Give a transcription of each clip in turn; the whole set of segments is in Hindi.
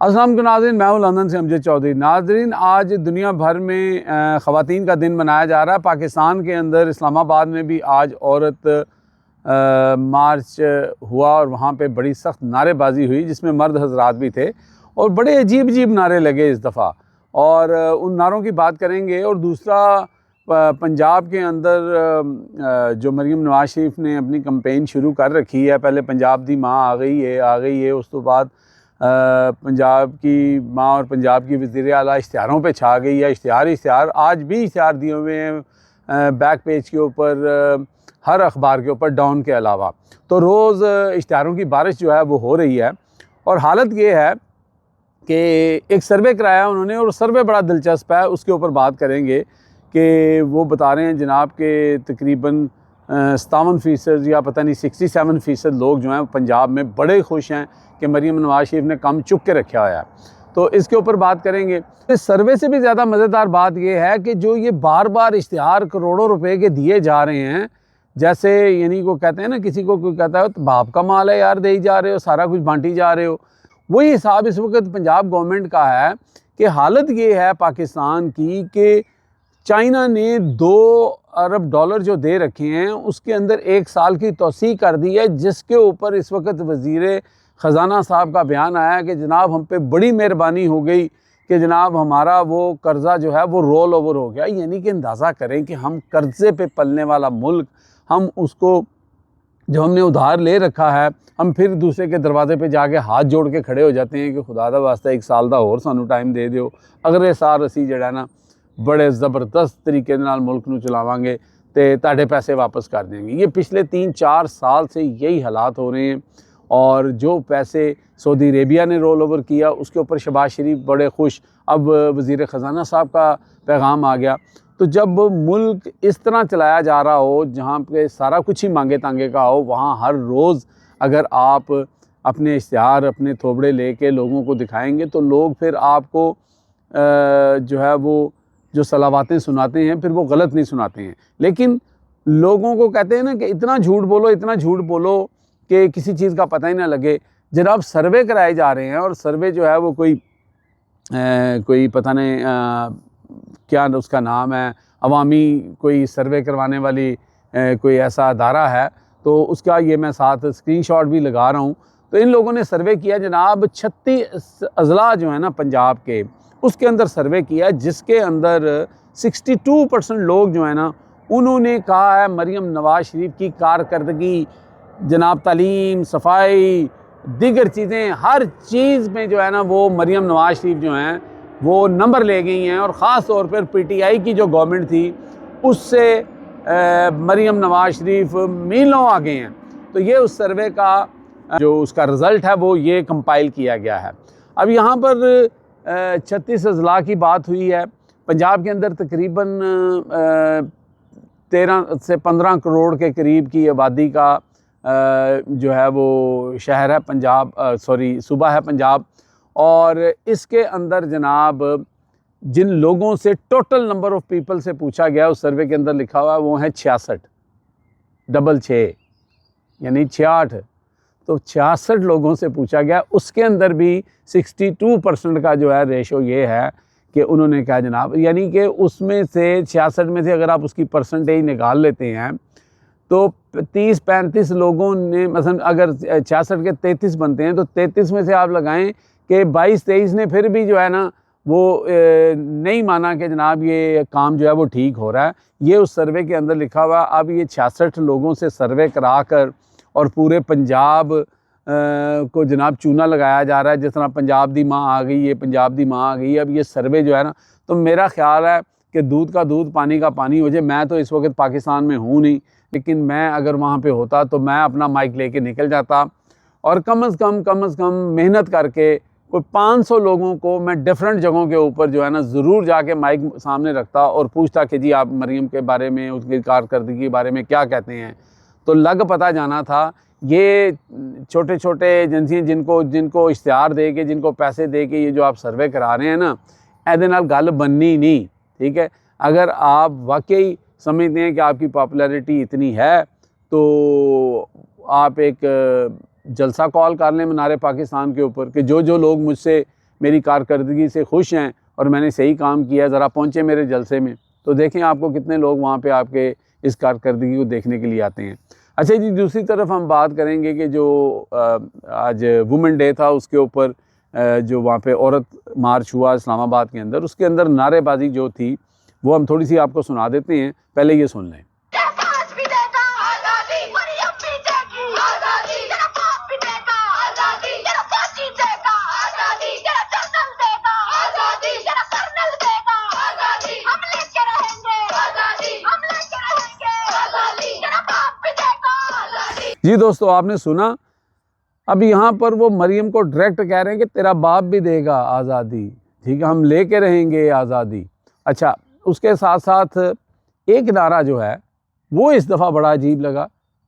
अस्सलाम वालेकुम नाज़रीन, मैं हूं लंदन से अमजद चौधरी। नाज़रीन, आज दुनिया भर में ख़वातीन का दिन मनाया जा रहा है। पाकिस्तान के अंदर इस्लामाबाद में भी आज औरत मार्च हुआ और वहाँ पे बड़ी सख्त नारेबाजी हुई जिसमें मर्द हजरात भी थे और बड़े अजीब अजीब नारे लगे इस दफ़ा, और उन नारों की बात करेंगे। और दूसरा, पंजाब के अंदर जो मरीम नवाज शरीफ ने अपनी कैंपेन शुरू कर रखी है। पहले पंजाब दी माँ आ गई है, उस तो बाद पंजाब की माँ और पंजाब की वज़ीर आला इश्तिहारों पे छा गई है। इश्तिहार आज भी इश्तिहार दिए हुए हैं बैक पेज के ऊपर, हर अखबार के ऊपर, डाउन के अलावा। तो रोज़ इश्तिहारों की बारिश जो है वो हो रही है। और हालत ये है कि एक सर्वे कराया उन्होंने, और सर्वे बड़ा दिलचस्प है, उसके ऊपर बात करेंगे कि वो बता रहे हैं जनाब के तकरीबन 57% या पता नहीं 67% लोग जो हैं पंजाब में बड़े खुश हैं कि मरीम नवाज शरीफ ने काम चुक के रखा हुआ है। तो इसके ऊपर बात करेंगे। इस सर्वे से भी ज़्यादा मज़ेदार बात यह है कि जो ये बार बार इश्तिहार करोड़ों रुपए के दिए जा रहे हैं, जैसे यानी को कहते हैं ना, किसी को कोई कहता है तो बाप का माल है यार, दे ही जा रहे हो, सारा कुछ बांटी जा रहे हो, वही हिसाब इस वक्त पंजाब गवर्नमेंट का है। कि हालत ये है पाकिस्तान की कि चाइना ने $2 अरब जो दे रखे हैं उसके अंदर 1 साल की तोसी कर दी है, जिसके ऊपर इस वक्त वज़ीर ख़जाना साहब का बयान आया है कि जनाब हम पे बड़ी मेहरबानी हो गई कि जनाब हमारा वो कर्ज़ा जो है वो रोल ओवर हो गया। यानी कि अंदाज़ा करें कि हम कर्ज़े पे पलने वाला मुल्क, हम उसको जो हमने उधार ले रखा है, हम फिर दूसरे के दरवाजे पे जाके हाथ जोड़ के खड़े हो जाते हैं कि खुदा दा वास्ता 1 साल का होर सानू टाइम दे दियो, अगले साल असी जड़ा ना बड़े ज़बरदस्त तरीके नाल मुल्क नू चलावांगे ते ताड़े पैसे वापस कर देंगे। ये पिछले 3-4 साल से यही हालात हो रहे हैं। और जो पैसे सऊदी अरेबिया ने रोल ओवर किया उसके ऊपर शहबाज शरीफ बड़े खुश। अब वज़ीर ख़जाना साहब का पैगाम आ गया। तो जब मुल्क इस तरह चलाया जा रहा हो, जहाँ पे सारा कुछ ही मांगे तांगे का हो, वहाँ हर रोज़ अगर आप अपने इश्तिहार, अपने थोबड़े लेके लोगों को दिखाएंगे तो लोग फिर आपको जो है वो जो सलावातें सुनाते हैं फिर वो गलत नहीं सुनाते हैं। लेकिन लोगों को कहते हैं ना कि इतना झूठ बोलो, इतना झूठ बोलो कि किसी चीज़ का पता ही ना लगे। जनाब सर्वे कराए जा रहे हैं, और सर्वे जो है वो कोई पता नहीं क्या उसका नाम है, अवामी कोई सर्वे करवाने वाली कोई ऐसा अदारा है। तो उसका ये मैं साथ स्क्रीनशॉट भी लगा रहा हूँ। तो इन लोगों ने सर्वे किया जनाब 36 अजला जो है ना पंजाब के, उसके अंदर सर्वे किया, जिसके अंदर 62% लोग जो है ना उन्होंने कहा है मरीम नवाज शरीफ की कारकर्दगी, जनाब तालीम, सफाई, दीगर चीज़ें, हर चीज़ में जो है ना वो मरीम नवाज शरीफ जो हैं वो नंबर ले गई हैं। और ख़ास तौर पर पीटीआई की जो गवर्नमेंट थी उससे मरीम नवाज शरीफ मीलों आगे हैं। तो ये उस सर्वे का जो उसका रिज़ल्ट है वो ये कंपाइल किया गया है। अब यहाँ पर 36 अजला की बात हुई है। पंजाब के अंदर तकरीबन 13 से 15 करोड़ के करीब की आबादी का जो है वो शहर है पंजाब, सूबा है पंजाब। और इसके अंदर जनाब जिन लोगों से टोटल नंबर ऑफ़ पीपल से पूछा गया उस सर्वे के अंदर लिखा हुआ है वो है 66, डबल 6 यानी 66। तो 66 लोगों से पूछा गया, उसके अंदर भी 62% का जो है रेशो ये है कि उन्होंने कहा जनाब, यानी कि उसमें से 66 में से अगर आप उसकी परसेंटेज निकाल लेते हैं तो 30-35 लोगों ने, मतलब अगर 66 के 33 बनते हैं तो 33 में से आप लगाएं कि 22-23 ने फिर भी जो है ना वो नहीं माना कि जनाब ये काम जो है वो ठीक हो रहा है। ये उस सर्वे के अंदर लिखा हुआ। अब ये 66 लोगों से सर्वे करा कर और पूरे पंजाब को जनाब चूना लगाया जा रहा है, जिस तरह पंजाब दी माँ आ गई है, पंजाब दी माँ आ गई है। अब ये सर्वे जो है ना, तो मेरा ख्याल है कि दूध का दूध, पानी का पानी हो जाए। मैं तो इस वक्त पाकिस्तान में हूँ नहीं, लेकिन मैं अगर वहाँ पे होता तो मैं अपना माइक लेके निकल जाता और कम से कम मेहनत करके कोई 500 लोगों को मैं डिफरेंट जगहों के ऊपर जो है ना ज़रूर जाके माइक सामने रखता और पूछता कि जी आप मरीम के बारे में, उसकी कारकर्दगी के बारे में क्या कहते हैं। तो लग पता जाना था। ये छोटे छोटे एजेंसियाँ जिनको इश्तिहार दे के, जिनको पैसे दे के ये जो आप सर्वे करा रहे हैं ना, ऐदे नाल गल बननी नहीं। ठीक है, अगर आप वाकई समझते हैं कि आपकी पॉपुलैरिटी इतनी है तो आप एक जलसा कॉल कर लें मीनार पाकिस्तान के ऊपर कि जो लोग मुझसे मेरी कारकर्दगी से खुश हैं और मैंने सही काम किया, ज़रा पहुँचे मेरे जलसे में। तो देखें आपको कितने लोग वहाँ पे आपके इस कारकर्दगी को देखने के लिए आते हैं। अच्छा जी, दूसरी तरफ हम बात करेंगे कि जो आज वुमेन डे था उसके ऊपर जो वहाँ पे औरत मार्च हुआ इस्लामाबाद के अंदर, उसके अंदर नारेबाजी जो थी वो हम थोड़ी सी आपको सुना देते हैं, पहले ये सुन लें। जी दोस्तों, आपने सुना। अब यहाँ पर वो मरियम को डायरेक्ट कह रहे हैं कि तेरा बाप भी देगा आज़ादी, ठीक है, हम लेके रहेंगे आज़ादी। अच्छा, उसके साथ साथ एक नारा जो है वो इस दफ़ा बड़ा अजीब लगा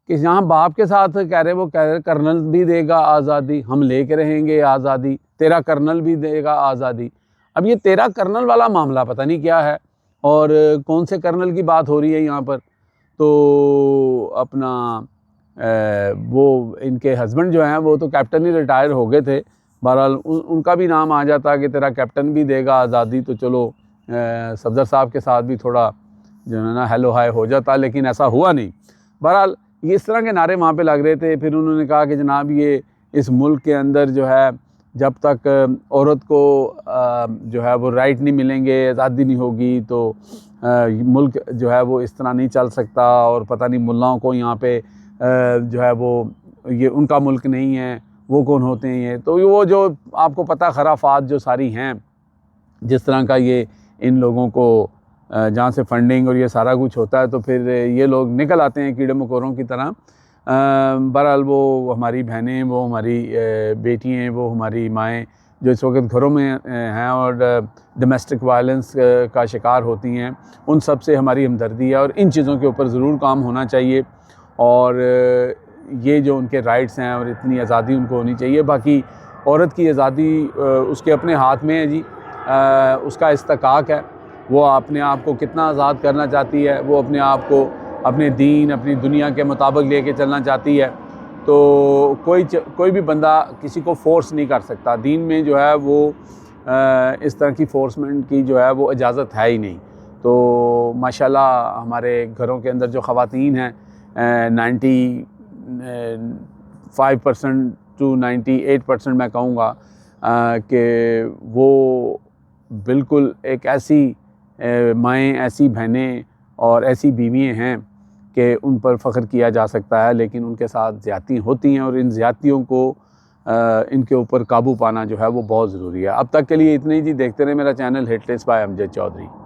कि यहाँ बाप के साथ कह रहे, वो कह रहे कर्नल भी देगा आज़ादी, हम लेके रहेंगे आज़ादी, तेरा कर्नल भी देगा आज़ादी। अब ये तेरा कर्नल वाला मामला पता नहीं क्या है और कौन से कर्नल की बात हो रही है यहाँ पर। तो अपना वो इनके हस्बैंड जो हैं वो तो कैप्टन ही रिटायर हो गए थे। बहरहाल उनका भी नाम आ जाता कि तेरा कैप्टन भी देगा आज़ादी, तो चलो सफदर साहब के साथ भी थोड़ा जो है ना हेलो हाय हो जाता, लेकिन ऐसा हुआ नहीं। बहरहाल ये इस तरह के नारे वहाँ पे लग रहे थे। फिर उन्होंने कहा कि जनाब ये इस मुल्क के अंदर जो है जब तक औरत को जो है वो राइट नहीं मिलेंगे, आज़ादी नहीं होगी, तो मुल्क जो है वो इस तरह नहीं चल सकता। और पता नहीं मुल्लाओं को यहाँ पे जो है वो ये उनका मुल्क नहीं है, वो कौन होते हैं ये। तो वो जो आपको पता खराफात जो सारी हैं, जिस तरह का ये इन लोगों को जहाँ से फंडिंग और ये सारा कुछ होता है, तो फिर ये लोग निकल आते हैं कीड़े मकोरों की तरह। बहरहाल वो हमारी बहनें, वो हमारी बेटियाँ, वो हमारी माएँ जो इस वक्त घरों में हैं और डोमेस्टिक वायलेंस का शिकार होती हैं, उन सब से हमारी हमदर्दी है और इन चीज़ों के ऊपर ज़रूर काम होना चाहिए। और ये जो उनके राइट्स हैं और इतनी आज़ादी उनको होनी चाहिए। बाकी औरत की आज़ादी उसके अपने हाथ में है जी, उसका इस्तेकाक है, वो अपने आप को कितना आज़ाद करना चाहती है, वो अपने आप को अपने दीन, अपनी दुनिया के मुताबिक लेके चलना चाहती है। तो कोई भी बंदा किसी को फोर्स नहीं कर सकता। दीन में जो है वो इस तरह की फोर्समेंट की जो है वो इजाज़त है ही नहीं। तो माशाल्लाह हमारे घरों के अंदर जो ख़वातीन हैं 95% to 98% मैं कहूँगा कि वो बिल्कुल एक ऐसी माएँ, ऐसी बहनें और ऐसी बीवियाँ हैं कि उन पर फ़ख्र किया जा सकता है, लेकिन उनके साथ ज़्यादती होती हैं और इन ज़्यादतियों को इनके ऊपर काबू पाना जो है वो बहुत ज़रूरी है। अब तक के लिए इतने ही जी। देखते रहे मेरा channel hit list by Amjad Chaudhary.